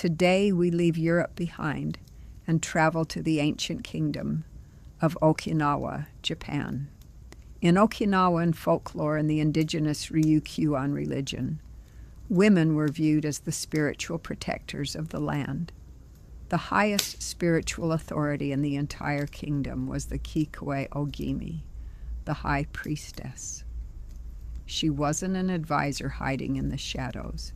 Today we leave Europe behind and travel to the ancient kingdom of Okinawa, Japan. In Okinawan folklore and the indigenous Ryukyuan religion, women were viewed as the spiritual protectors of the land. The highest spiritual authority in the entire kingdom was the Kikue Ogimi, the High Priestess. She wasn't an advisor hiding in the shadows.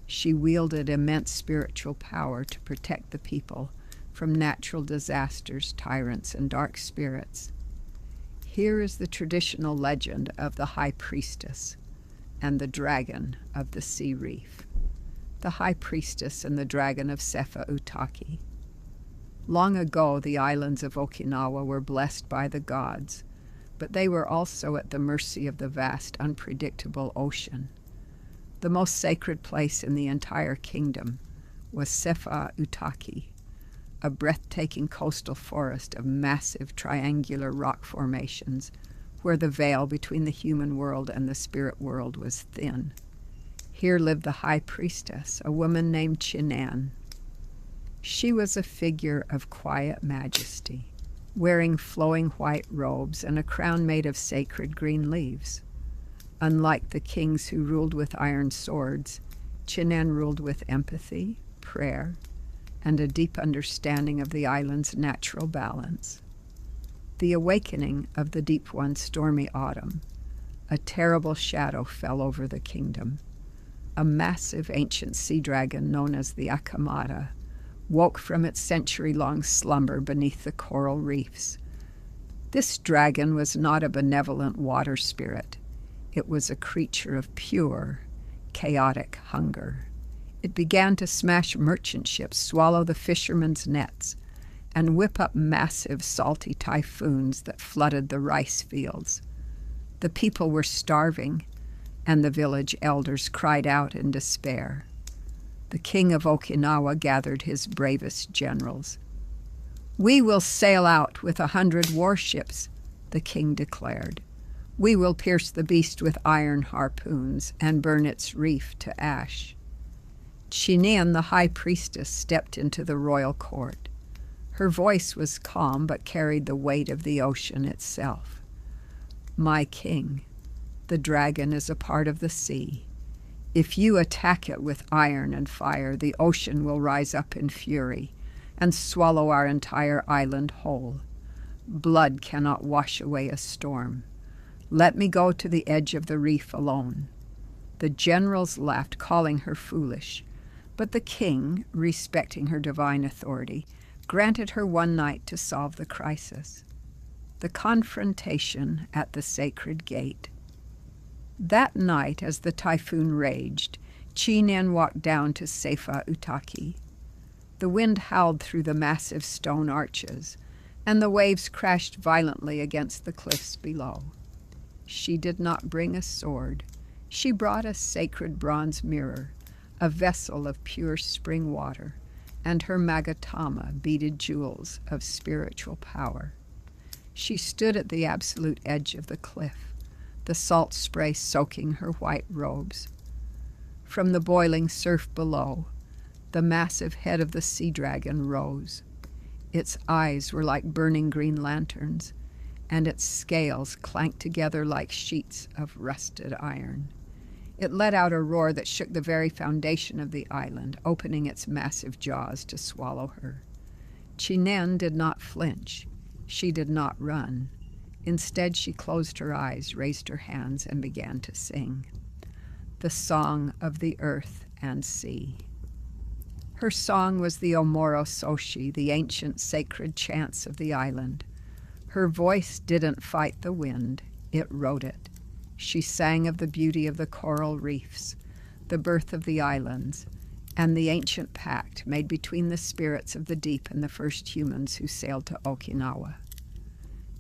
She wielded immense spiritual power to protect the people from natural disasters, tyrants, and dark spirits. Here is the traditional legend of the High Priestess and the Dragon of the Sea Reef. The High Priestess and the Dragon of Sefa Utaki. Long ago, the islands of Okinawa were blessed by the gods, but they were also at the mercy of the vast, unpredictable ocean. The most sacred place in the entire kingdom was Sefa Utaki, a breathtaking coastal forest of massive triangular rock formations where the veil between the human world and the spirit world was thin. Here lived the High Priestess, a woman named Chinan. She was a figure of quiet majesty, wearing flowing white robes and a crown made of sacred green leaves. Unlike the kings who ruled with iron swords, Chinan ruled with empathy, prayer, and a deep understanding of the island's natural balance. The awakening of the Deep One's stormy autumn, a terrible shadow fell over the kingdom. A massive ancient sea dragon known as the Akamata woke from its century-long slumber beneath the coral reefs. This dragon was not a benevolent water spirit. It was a creature of pure, chaotic hunger. It began to smash merchant ships, swallow the fishermen's nets, and whip up massive salty typhoons that flooded the rice fields. The people were starving, and the village elders cried out in despair. The king of Okinawa gathered his bravest generals. "We will sail out with 100 warships," the king declared. "We will pierce the beast with iron harpoons and burn its reef to ash." Chinan, the High Priestess, stepped into the royal court. Her voice was calm but carried the weight of the ocean itself. "My king, the dragon is a part of the sea. If you attack it with iron and fire, the ocean will rise up in fury and swallow our entire island whole. Blood cannot wash away a storm. Let me go to the edge of the reef alone." The generals laughed, calling her foolish, but the king, respecting her divine authority, granted her one night to solve the crisis. The confrontation at the sacred gate. That night, as the typhoon raged, Chinan walked down to Sefa Utaki. The wind howled through the massive stone arches, and the waves crashed violently against the cliffs below. She did not bring a sword. She brought a sacred bronze mirror, a vessel of pure spring water, and her magatama, beaded jewels of spiritual power. She stood at the absolute edge of the cliff, the salt spray soaking her white robes. From the boiling surf below, the massive head of the sea dragon rose. Its eyes were like burning green lanterns, and its scales clanked together like sheets of rusted iron. It let out a roar that shook the very foundation of the island, opening its massive jaws to swallow her. Chinan did not flinch. She did not run. Instead, she closed her eyes, raised her hands, and began to sing the song of the earth and sea. Her song was the Omoro Soshi, the ancient sacred chants of the island. Her voice didn't fight the wind, it wrote it. She sang of the beauty of the coral reefs, the birth of the islands, and the ancient pact made between the spirits of the deep and the first humans who sailed to Okinawa.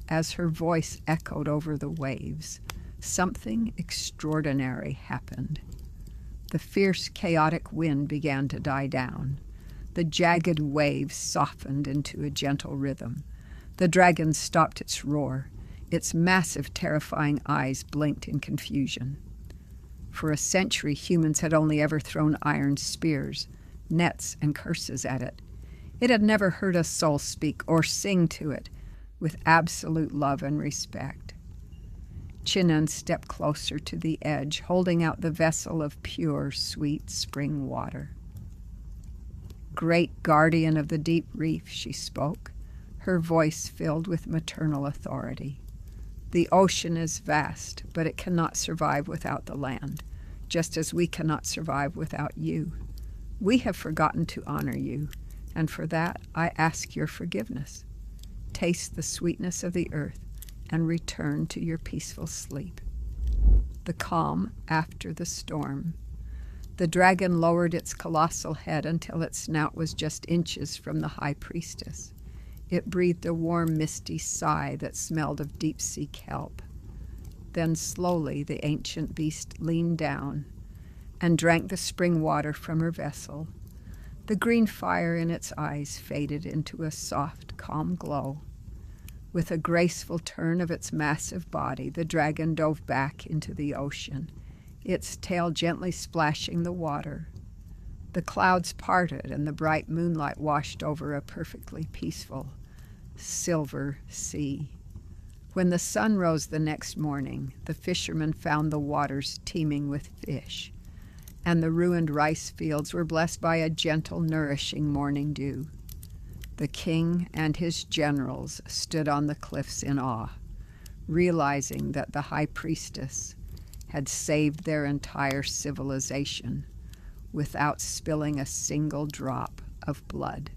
As her voice echoed over the waves, something extraordinary happened. The fierce, chaotic wind began to die down. The jagged waves softened into a gentle rhythm. The dragon stopped its roar. Its massive, terrifying eyes blinked in confusion. For a century, humans had only ever thrown iron spears, nets and curses at it. It had never heard a soul speak or sing to it with absolute love and respect. Chinan stepped closer to the edge, holding out the vessel of pure, sweet spring water. Great guardian of the deep reef, she spoke, her voice filled with maternal authority. The ocean is vast, but it cannot survive without the land, just as we cannot survive without you. We have forgotten to honor you, and for that I ask your forgiveness. Taste the sweetness of the earth and return to your peaceful sleep. The calm after the storm. The dragon lowered its colossal head until its snout was just inches from the High Priestess. It breathed a warm, misty sigh that smelled of deep-sea kelp. Then slowly the ancient beast leaned down and drank the spring water from her vessel. The green fire in its eyes faded into a soft, calm glow. With a graceful turn of its massive body, the dragon dove back into the ocean, its tail gently splashing the water. The clouds parted and the bright moonlight washed over a perfectly peaceful, silver sea. When the sun rose the next morning, the fishermen found the waters teeming with fish, and the ruined rice fields were blessed by a gentle, nourishing morning dew. The king and his generals stood on the cliffs in awe, realizing that the High Priestess had saved their entire civilization without spilling a single drop of blood.